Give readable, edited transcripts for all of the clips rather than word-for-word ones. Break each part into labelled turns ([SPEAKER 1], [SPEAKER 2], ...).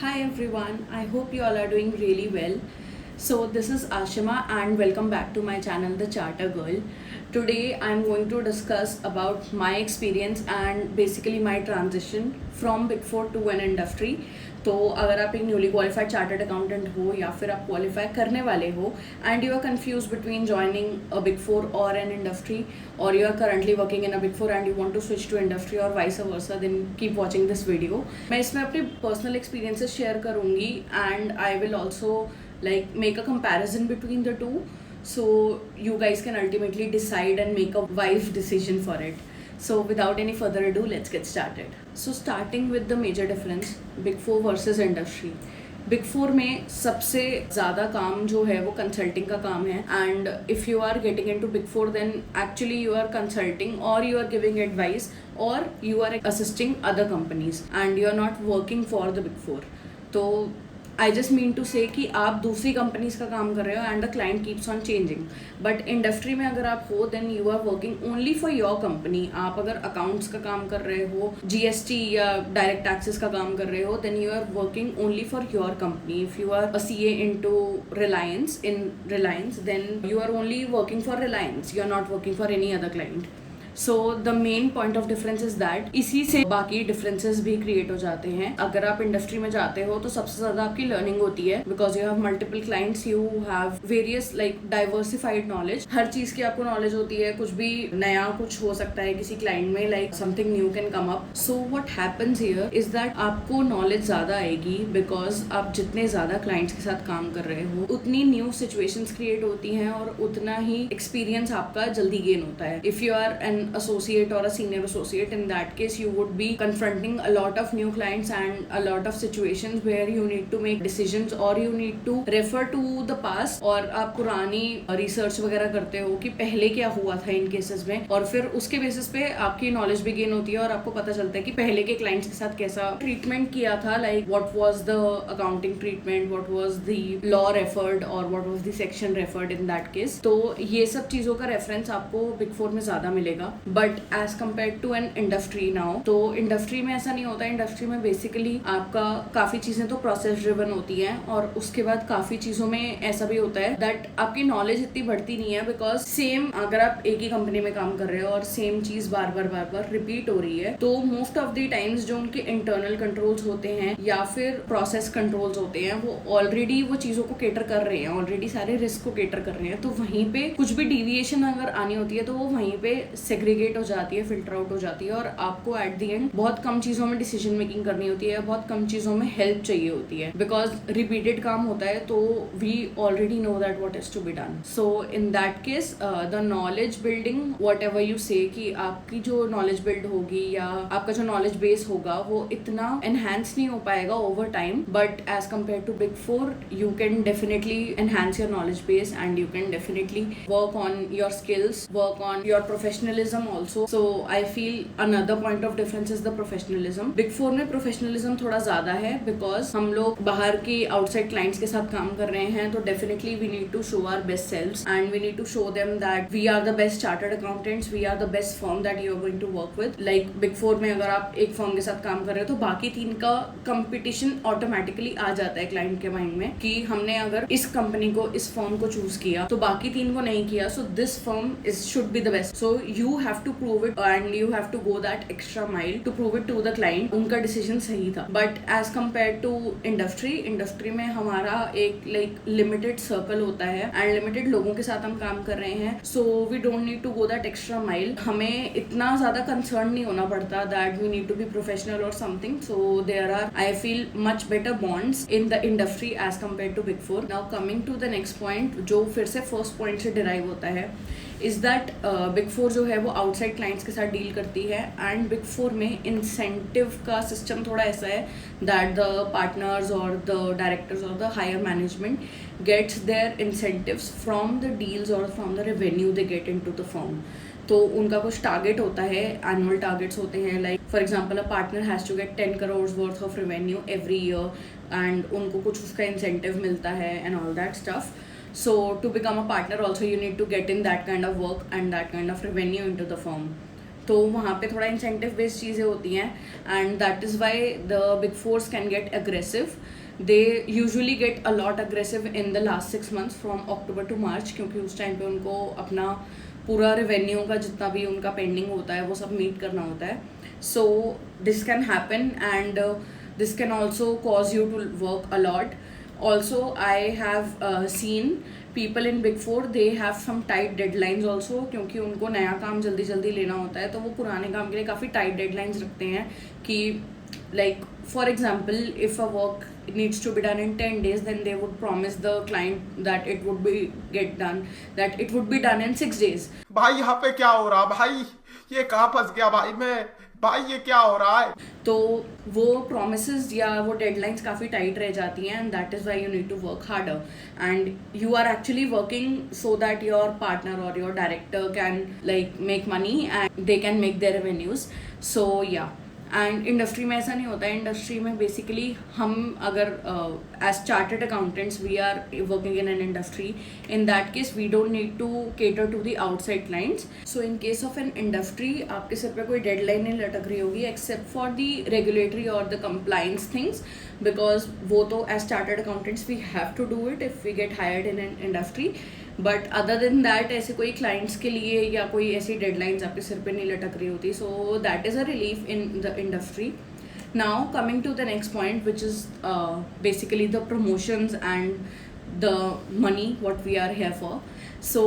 [SPEAKER 1] Hi everyone, I hope you all are doing really well. So, this is Ashima and welcome back to my channel The Charter Girl. Today I am going to discuss about my experience and basically my transition from Big Four to an industry. तो अगर आप एक newly qualified chartered accountant हो या फिर आप qualify करने वाले हो and you are confuse between joining a big four और एन इंडस्ट्री और you are currently working in a big four and you want to switch to industry और vice versa, then keep watching this video. मैं इसमें अपने personal experiences share करूँगी and I will also like make a comparison between the two, so you guys can ultimately decide and make a wise decision for it. So without any further ado, let's get started. So starting with the major difference, big four versus industry. Big four में सबसे ज़्यादा काम जो है वो consulting का काम है and if you are getting into big four then actually you are consulting और यू आर गिविंग एडवाइस और you are assisting other companies and you are not working for the big four. तो I just mean to से कि आप दूसरी companies का काम कर रहे हो and the client keeps on changing. But industry में अगर आप हो then you are working only for your company. आप अगर अकाउंट्स का काम कर रहे हो, जीएसटी या डायरेक्ट टैक्सेस का काम कर रहे हो, then you are working only for your company. If you are a CA into Reliance then you are only working for Reliance. You are not working for any other client. So the main point of difference is that इसी से बाकी differences भी create हो जाते हैं. अगर आप industry में जाते हो तो सबसे ज्यादा आपकी लर्निंग होती है because you have multiple clients, you have various like diversified knowledge. हर चीज की आपको नॉलेज होती है. कुछ भी नया कुछ हो सकता है किसी क्लाइंट में, like something new can come up. So what happens here is that आपको नॉलेज ज्यादा आएगी बिकॉज आप जितने ज्यादा क्लाइंट्स के साथ काम कर रहे हो उतनी न्यू सिचुएशंस क्रिएट होती हैं और उतना ही एक्सपीरियंस आपका जल्दी गेन होता है. If you are an associate or a senior associate, in that case you would be confronting a lot of new clients and a lot of situations where you need to make decisions or you need to refer to the past और आप पुरानी research वगैरह करते हो कि पहले क्या हुआ था इन केसेस में और फिर उसके बेसिस पे आपकी नॉलेज भी गेन होती है और आपको पता चलता है कि पहले के क्लाइंट्स के साथ कैसा ट्रीटमेंट किया था, like what was the accounting treatment, what was the law referred और what was the section referred in that case. तो ये सब चीजों का रेफरेंस आपको बिग फोर में ज्यादा मिलेगा. But as compare to an industry now, तो इंडस्ट्री में ऐसा नहीं होता. इंडस्ट्री में बेसिकली आपका काफी चीजें तो प्रोसेस ड्रिवन होती हैं और उसके बाद काफी चीजों में ऐसा भी होता है दैट आपकी नॉलेज इतनी बढ़ती नहीं है बिकॉज सेम अगर आप एक ही कंपनी में काम कर रहे हो और सेम चीज बार बार रिपीट हो रही है तो मोस्ट ऑफ द टाइम्स जो उनके इंटरनल कंट्रोल्स होते हैं या फिर प्रोसेस कंट्रोल्स होते हैं वो ऑलरेडी वो चीजों को केटर कर रहे हैं, ऑलरेडी सारे रिस्क को केटर कर रहे हैं. तो वहीं पे कुछ भी डिविएशन अगर आनी होती है तो वो वहीं पे सेग्रीगेट हो जाती है, फिल्टर आउट हो जाती है और आपको एट द एंड बहुत कम चीजों में डिसीजन मेकिंग करनी होती है, बहुत कम चीजों में हेल्प चाहिए होती है बिकॉज रिपीटेड काम होता है. तो we already know that what is to be done. So in that case the knowledge building whatever you say कि आपकी जो नॉलेज बिल्ड होगी या आपका जो नॉलेज बेस होगा वो इतना एनहांस नहीं हो पाएगा over time. But as compare to big four you can definitely enhance your knowledge base and you can definitely work on your skills, work on your professionalism also. So I feel another point of difference is the professionalism. Big Four में professionalism थोड़ा ज़्यादा है because हम लोग बाहर की outside clients के साथ काम कर रहे हैं तो definitely we need to show our best selves and we need to show them that we are the best chartered accountants, we are the best firm that you are going to work with. Like Big Four में अगर आप एक firm के साथ काम कर रहे हो तो बाकी तीन का competition automatically आ जाता है client के mind में कि हमने अगर इस company को, इस firm को choose किया तो बाकी तीन को नहीं किया. So this firm should be the best. So you have to prove it and you have to go that extra mile to prove it to the client उनका डिसीजन सही था. But as compare to industry में हमारा एक like limited circle होता है and limited लोगों के साथ हम काम कर रहे हैं. So we don't need to go that extra mile. हमें इतना ज्यादा कंसर्न नहीं होना पड़ता that we need to be professional और something. So there are I feel much better bonds in the industry as compare to big four. Now coming to the next point जो फिर से फर्स्ट पॉइंट से derive होता है is that big four जो है वो आउटसाइड क्लाइंट्स के साथ डील करती है एंड बिग फोर में इंसेंटिव का सिस्टम थोड़ा ऐसा है दैट द पार्टनर्स और द डायरेक्टर्स और the higher management gets their incentives from the deals और from the revenue they get into the firm. तो उनका कुछ टारगेट होता है, एनुअल टारगेट्स होते हैं. Like for example a partner has to get 10 crores worth of revenue every year and उनको कुछ उसका इंसेंटिव मिलता है and all that stuff. So to become a partner also you need to get in that kind of work and that kind of revenue into the firm. तो वहाँ पे थोड़ा incentive based चीज़ें होती हैं, and that is why the big fours can get aggressive. They usually get a lot aggressive in the last 6 months from October to March, क्योंकि उस time पे उनको अपना पूरा रेवेन्यू का जितना भी उनका पेंडिंग होता है वो सब मीट करना होता है. So this can happen, and this can also cause you to work a lot. Also, I have seen people in big four, they have some tight deadlines also, क्योंकि उनको नया काम जल्दी जल्दी लेना होता है, तो वो पुराने काम के लिए काफ़ी टाइट डेडलाइंस रखते हैं कि like for example, if a work needs to be done in 10 days, then they would promise the client that it would be done in 6 days.
[SPEAKER 2] भाई यहाँ पे क्या हो रहा भाई, ये कहाँ फंस गया भाई मैं, भाई ये क्या हो रहा है.
[SPEAKER 1] तो वो प्रोमिसेस या वो डेडलाइंस काफ़ी टाइट रह जाती हैं, and that is why you need to work harder, and you are actually working so that your partner और your director can like make money and they can make their revenues. So yeah, and industry में ऐसा नहीं होता है. Industry में basically हम अगर as chartered accountants we are working in an industry, in that case we don't need to cater to the outside clients. So in case of an industry आपके सिर पे कोई डेडलाइन नहीं लटक रही होगी एक्सेप्ट फॉर द रेगुलेटरी और the compliance things, because वो तो as chartered accountants we have to do it if we get hired in an industry. But other than that ऐसे कोई क्लाइंट्स के लिए या कोई ऐसी डेडलाइंस आपके सिर पे नहीं लटक रही होती. So that is a relief in the industry. Now coming to the next point which is basically the promotions and the money what we are here for. So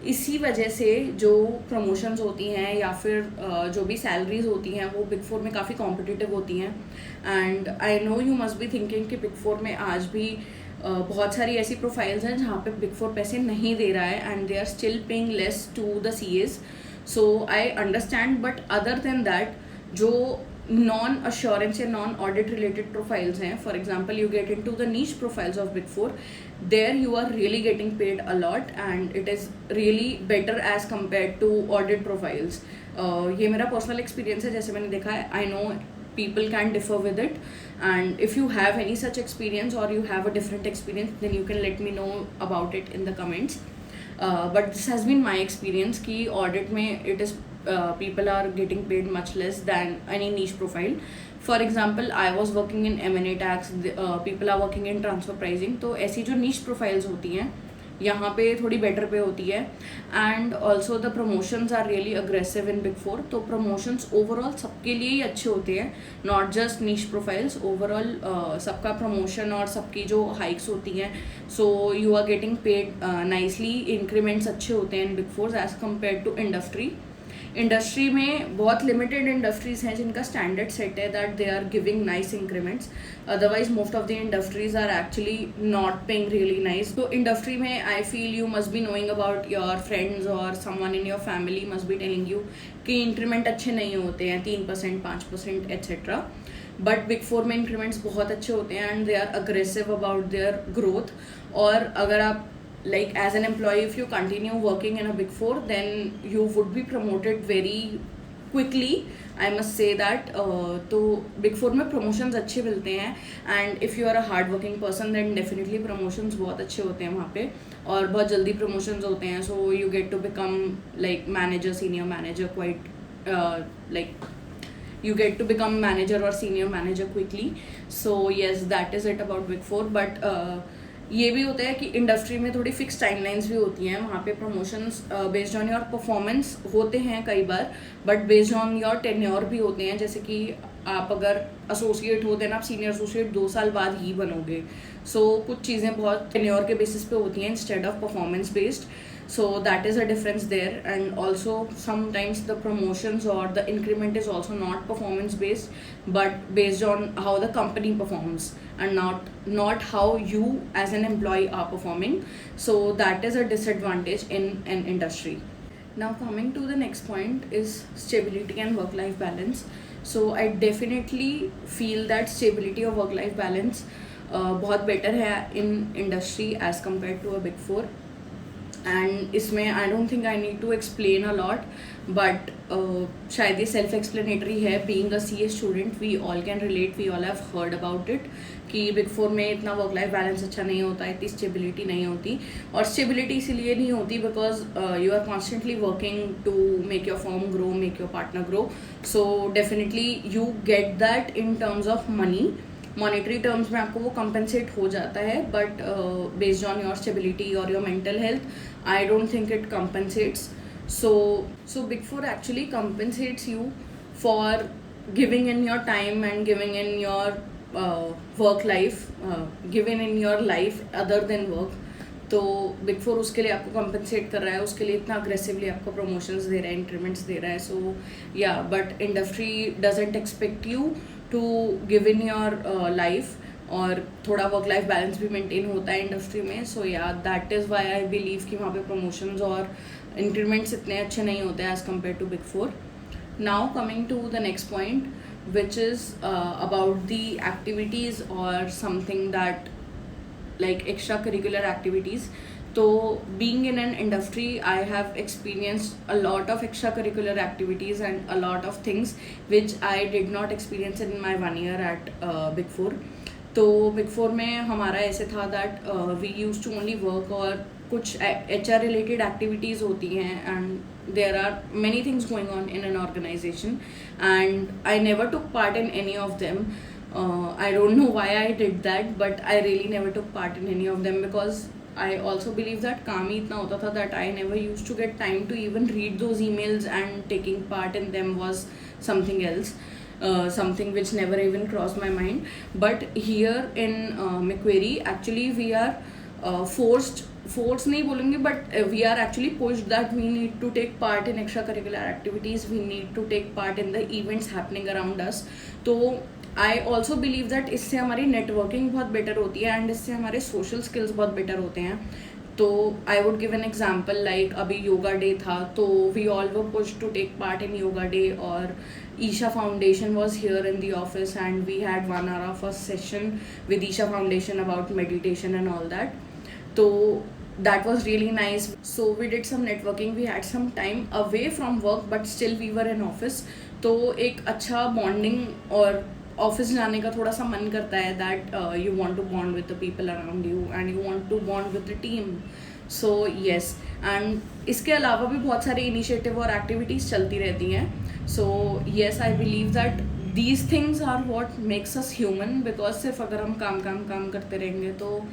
[SPEAKER 1] इसी वजह से जो प्रमोशंस होती हैं या फिर जो भी सैलरीज होती हैं वो बिग फोर में काफ़ी कॉम्पिटिटिव होती हैं. And I know you must be thinking कि बिग फोर में आज भी बहुत सारी ऐसी प्रोफाइल्स हैं जहाँ पे बिग फोर पैसे नहीं दे रहा है, and they are still paying less to the CAs. So I understand, but other than that जो नॉन अश्योरेंस या नॉन ऑडिट रिलेटेड प्रोफाइल्स हैं, for example you get into the niche profiles of big four, there you are really getting paid a lot and it is really better as compare to audit profiles. ये मेरा personal experience है, जैसे मैंने देखा है. I no people can differ with it, and if you have any such experience or you have a different experience, then you can let me know about it in the comments. But this has been my experience ki audit mein it is people are getting paid much less than any niche profile. For example, I was working in M&A tax, people are working in transfer pricing. तो ऐसी जो niche profiles होती हैं यहाँ पे थोड़ी better pay होती है. And also the promotions are really aggressive in big four. तो प्रमोशंस ओवरऑल सबके लिए ही अच्छे होते हैं, नॉट जस्ट नीश प्रोफाइल्स. ओवरऑल सबका प्रमोशन और सबकी जो हाइक्स होती हैं, so you are getting paid nicely. Increments अच्छे होते हैं in big four as compare to industry. Industry में बहुत लिमिटेड इंडस्ट्रीज हैं जिनका स्टैंडर्ड सेट है that they are giving nice increments. Otherwise most of the industries are actually not paying really nice. तो industry में I feel you must be knowing about your friends और someone in your family must be telling you कि increment अच्छे नहीं होते हैं, 3%, 5% etcetera. But big four में increments बहुत अच्छे होते हैं and they are aggressive about their growth. और अगर आप like as an employee, if you continue working in a big four, then you would be promoted very quickly, I must say that. तो big four में promotions अच्छे मिलते हैं, and if you are a hard working person then definitely promotions बहुत अच्छे होते हैं वहाँ पे, और बहुत जल्दी promotions होते हैं. So you get to become like manager, senior manager quite like you get to become manager or senior manager quickly. So yes, that is it about big four. But ये भी होता है कि इंडस्ट्री में थोड़ी fix timelines भी होती हैं. वहाँ पे promotions based on your performance होते हैं कई बार, but based on your tenure भी होते हैं. जैसे कि आप अगर एसोसिएट होते हैं ना, आप सीनियर एसोसिएट 2 साल बाद ही बनोगे. सो कुछ चीज़ें बहुत टेन्योर के बेसिस पे होती हैं instead of performance based. So that is a difference there. And also sometimes the promotions or the increment is also not performance based, but based on how the company performs and not how you as an employee are performing. So that is a disadvantage in an industry. Now coming to the next point is stability and work life balance. So I definitely feel that stability or work life balance बहुत better है in industry as compared to a big four. And इसमें I don't think I need to explain a lot, but शायद ये self explanatory है. Being a CA student we all can relate, we all have heard about it कि big four में इतना work life balance अच्छा नहीं होता, इतनी स्टेबिलिटी नहीं होती. और स्टेबिलिटी इसीलिए नहीं होती because you are constantly working to make your firm grow, make your partner grow. So definitely you get that in terms of money, monetary terms में आपको वो कंपनसेट हो जाता है, but based on your stability और your mental health I don't think it compensates. So Big Four actually compensates you for giving in your time and giving in your work life, giving in your life other than work. तो big four उसके लिए आपको compensate कर रहा है, उसके लिए इतना अग्रेसिवली आपको प्रमोशंस दे रहा है, इंक्रीमेंट्स दे रहा है. So yeah, but industry doesn't expect you to give in your life, और थोड़ा वर्क लाइफ बैलेंस भी मेंटेन होता है इंडस्ट्री में. So yeah, that is why I believe कि वहाँ पे प्रमोशंस और इंक्रीमेंट्स इतने अच्छे नहीं होते हैं as compare to big four. Now coming to the next point which is about the activities और something that like extracurricular activities. So being in an industry I have experienced a lot of extracurricular activities and a lot of things which I did not experience in my 1 year at Big Four. तो big four में हमारा ऐसे था that we use to only work, और कुछ HR related activities होती हैं and there are many things going on in an organization and I never took part in any of them. I don't know why I did that, but I really never took part in any of them because I also believe that काम ही इतना होता था that I never used to get time to even read those emails, and taking part in them was something else, something which never even crossed my mind. But here in Macquarie actually we are forced नहीं बोलेंगे, but we are actually pushed that we need to take part in extracurricular activities, we need to take part in the events happening around us. तो I also believe that इससे हमारी networking बहुत better होती है and इससे हमारे social skills बहुत better होते हैं. तो I would give an example, like अभी योगा डे था तो we all were pushed to take part in yoga day, और Isha foundation was here in the office and we had 1 hour of a session with Isha foundation about meditation and all that. तो that was really nice. So we did some networking, we had some time away from work but still we were in office. तो एक अच्छा bonding, और office जाने का थोड़ा सा मन करता है that you want to bond with the people around you and you want to bond with the team. So yes, and इसके अलावा भी बहुत सारे इनिशिएटिव और एक्टिविटीज़ चलती रहती हैं. So yes, I believe that these things are what makes us human, because सिर्फ अगर हम काम करते रहेंगे तो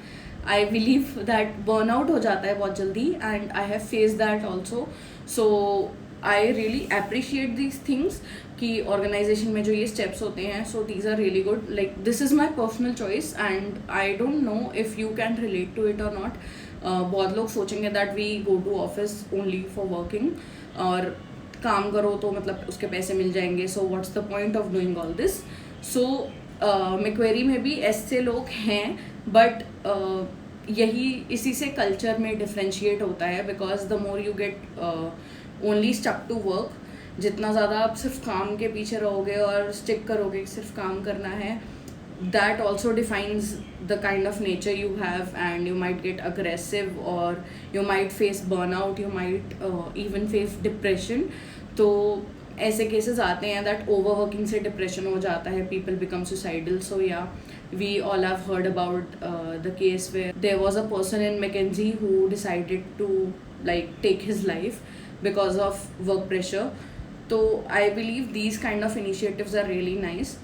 [SPEAKER 1] आई बिलीव दैट बर्नआउट हो जाता है बहुत जल्दी, and I have face that also. So I really appreciate these things कि ऑर्गेनाइजेशन में जो ये स्टेप्स होते हैं, so these are really good. Like this is my personal choice and I don't know if you can relate to it और not. बहुत लोग सोचेंगे that we go to office only for working, और काम करो तो मतलब उसके पैसे मिल जाएंगे, so what's the point of doing all this. So Macquarie में भी ऐसे लोग हैं, बट यही इसी से कल्चर में डिफ्रेंशिएट होता है, because the more you get only stuck to work, जितना ज़्यादा आप सिर्फ काम के पीछे रहोगे और स्टिक करोगे सिर्फ काम करना है, that also defines the kind of nature you have, and you might get aggressive, और you might face burnout, you might even face depression. तो ऐसे केसेस आते हैं दैट ओवरवर्किंग से डिप्रेशन हो जाता है, पीपल बिकम सुसाइडल. सो या, we all have heard about the case where there was a person in McKinsey who decided to like take his life because of work pressure. So I believe these kind of initiatives are really nice,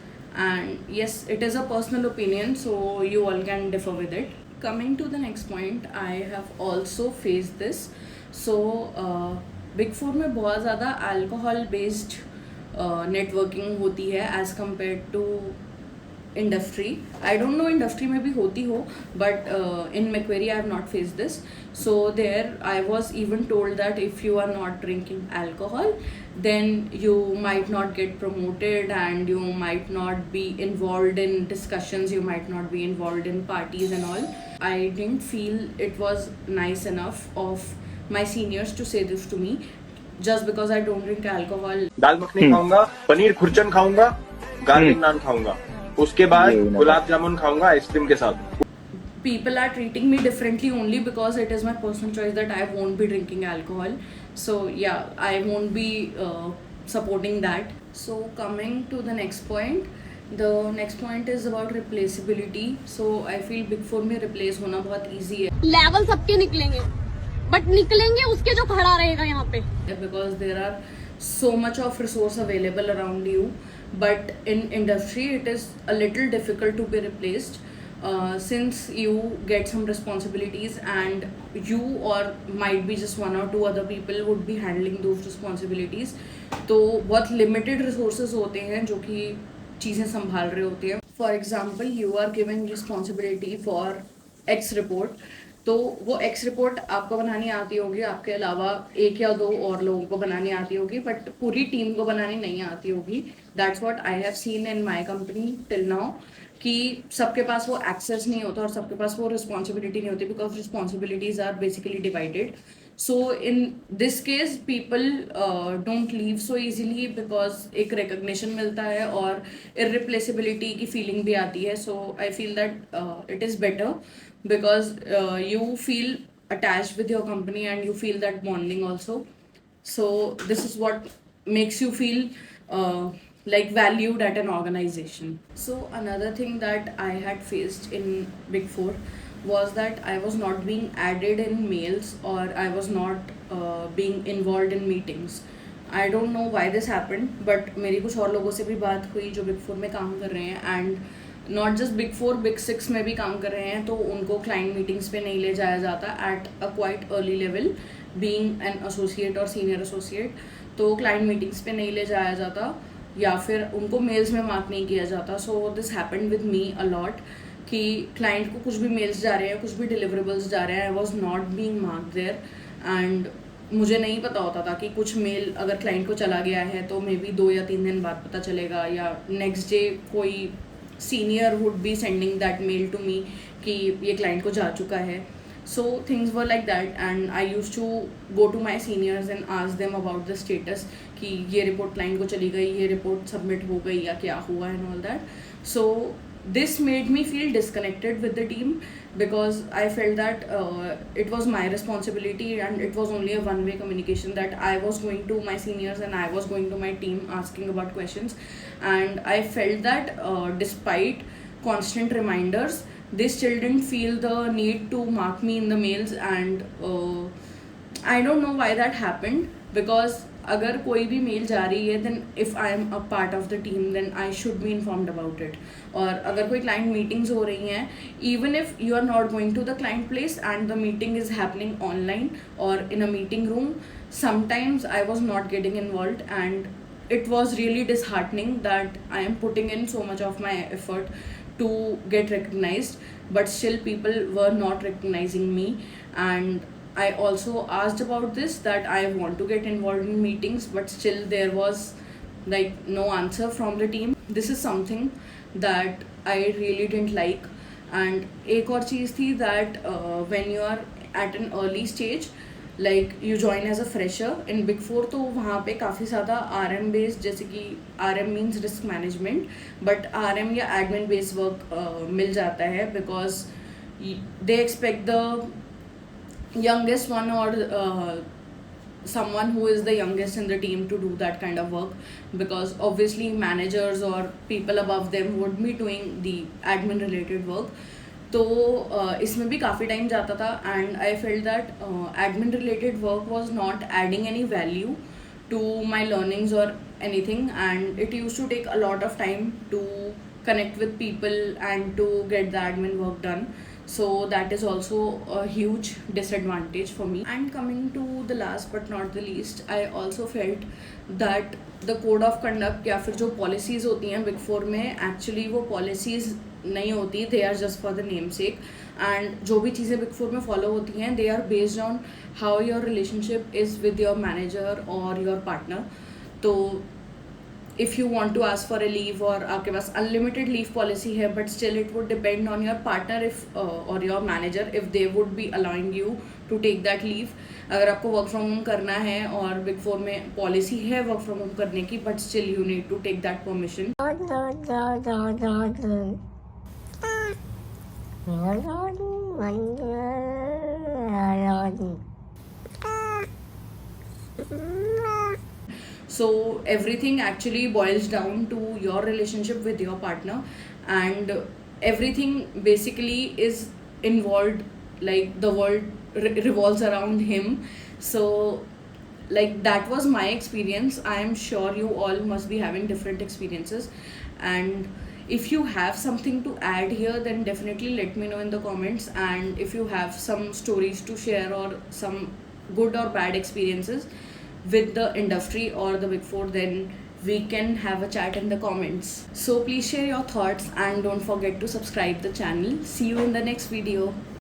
[SPEAKER 1] and yes, it is a personal opinion, so you all can differ with it. Coming to the next point, I have also faced this. So Big Four में बहुत ज़्यादा alcohol based networking होती है as compared to industry. I don't know industry में भी होती हो, but in Macquarie I have not face this. So there I was even told that if you are not drinking alcohol then you might not get promoted and you might not be involved in discussions, you might not be involved in parties and all. I didn't feel it was nice enough of my seniors to say this to me just because I don't drink alcohol.
[SPEAKER 2] दाल मखनी खाऊंगा, पनीर खुरचन खाऊंगा, garlic नान खाऊंगा, उसके बाद गुलाब जामुन खाऊंगा ice cream के साथ.
[SPEAKER 1] people are treating me differently only because it is my personal choice that I won't be drinking alcohol. So yeah, I won't be supporting that. So coming to the next point, the next point is about replaceability. So I feel Big Four में replace होना बहुत easy है.
[SPEAKER 3] Level सबके निकलेंगे, but निकलेंगे उसके जो खड़ा रहेगा यहाँ पे.
[SPEAKER 1] Because there are so much of resource available around you, but in industry it is a little difficult to be replaced. Since you get some responsibilities and you or might be just one or two other people would be handling those responsibilities, तो बहुत limited resources होते हैं जो कि चीज़ें संभाल रहे होते हैं. For example, you are given responsibility for X report, तो वो X रिपोर्ट आपको बनानी आती होगी, आपके अलावा एक या दो और लोगों को बनानी आती होगी, बट पूरी टीम को बनानी नहीं आती होगी. That's what I have seen in my company till now, कि सबके पास वो एक्सेस नहीं होता और सबके पास वो रिस्पॉन्सिबिलिटी नहीं होती, because responsibilities are basically divided. So in this case people don't leave so easily, because एक रिकग्निशन मिलता है और इररिप्लेसिबिलिटी की फीलिंग भी आती है. So I feel that it is better because you feel attached with your company and you feel that bonding also. So this is what makes you feel like valued at an organization. So another thing that I had faced in Big Four was that I was not being added in mails, or I was not being involved in meetings. I don't know why this happened, but मेरी कुछ और लोगों से भी बात हुई जो Big Four में काम कर रहे हैं, and not just big four, big six में भी काम कर रहे हैं, तो उनको क्लाइंट मीटिंग्स पे नहीं ले जाया जाता at a quite early level, being an associate और सीनियर एसोसिएट. तो क्लाइंट मीटिंग्स पे नहीं ले जाया जाता या फिर उनको मेल्स में मार्क नहीं किया जाता. So this happened with me a lot, कि क्लाइंट को कुछ भी मेल्स जा रहे हैं, कुछ भी डिलीवरेबल्स जा रहे हैं, I was not being marked there. And मुझे नहीं पता होता था कि कुछ मेल अगर क्लाइंट को चला गया है तो मे बी 2 या 3 दिन बाद पता चलेगा, या नेक्स्ट डे कोई senior would be sending that mail to me कि ये क्लाइंट को जा चुका है. So things were like that, and I use to go to my seniors and ask them about the status, कि ये रिपोर्ट क्लाइंट को चली गई, ये रिपोर्ट सबमिट हो गई या क्या हुआ and all that. So this made me feel disconnected with the team, because I felt that it was my responsibility and it was only a one-way communication, that I was going to my seniors and I was going to my team asking about questions. And I felt that despite constant reminders, they still didn't feel the need to mark me in the mails. And I don't know why that happened, because अगर कोई भी mail जा रही है, then if I am a part of the team, then I should be informed about it. और अगर कोई client meetings हो रही हैं, even if you are not going to the client place and the meeting is happening online और in a meeting room, sometimes I was not getting involved, and it was really disheartening that I am putting in so much of my effort to get recognized, but still people were not recognizing me. And I also asked about this, that I want to get involved in meetings, but still there was like no answer from the team. This is something that I really didn't like. And एक और चीज़ थी that when you are at an early stage, like you join as a fresher in big four, तो वहाँ पे काफ़ी ज़्यादा RM based, जैसे कि RM means risk management, but RM या एडमिन बेस्ड वर्क मिल जाता है, because they expect the youngest one or someone who is the youngest in the team to do that kind of work, because obviously managers or people above them would be doing the admin related work. तो इसमें भी काफ़ी time जाता था, and I felt that admin related work was not adding any value to my learnings और anything, and it use to take a lot of time to connect with people and to get the admin work done. So that is also a huge disadvantage for me. And coming to the last but not the least, I also felt that the code of conduct या फिर जो policies होती हैं Big Four में, actually वो policies नहीं होती, they are just for the namesake. And जो भी चीज़ें Big Four में follow होती हैं, they are based on how your relationship is with your manager or your partner. तो if you want to ask for a leave, और आपके पास unlimited leave policy है, but still it would depend on your partner if or your manager if they would be allowing you to take that leave. अगर आपको work from home करना है और Big Four में policy है work from home करने की, but still you need to take that permission. So everything actually boils down to your relationship with your partner, and everything basically is involved, like the world revolves around him. So like that was my experience. I am sure you all must be having different experiences, and if you have something to add here, then definitely let me know in the comments. And if you have some stories to share or some good or bad experiences with the industry or the big four, then we can have a chat in the comments. So please share your thoughts and don't forget to subscribe the channel. See you in the next video.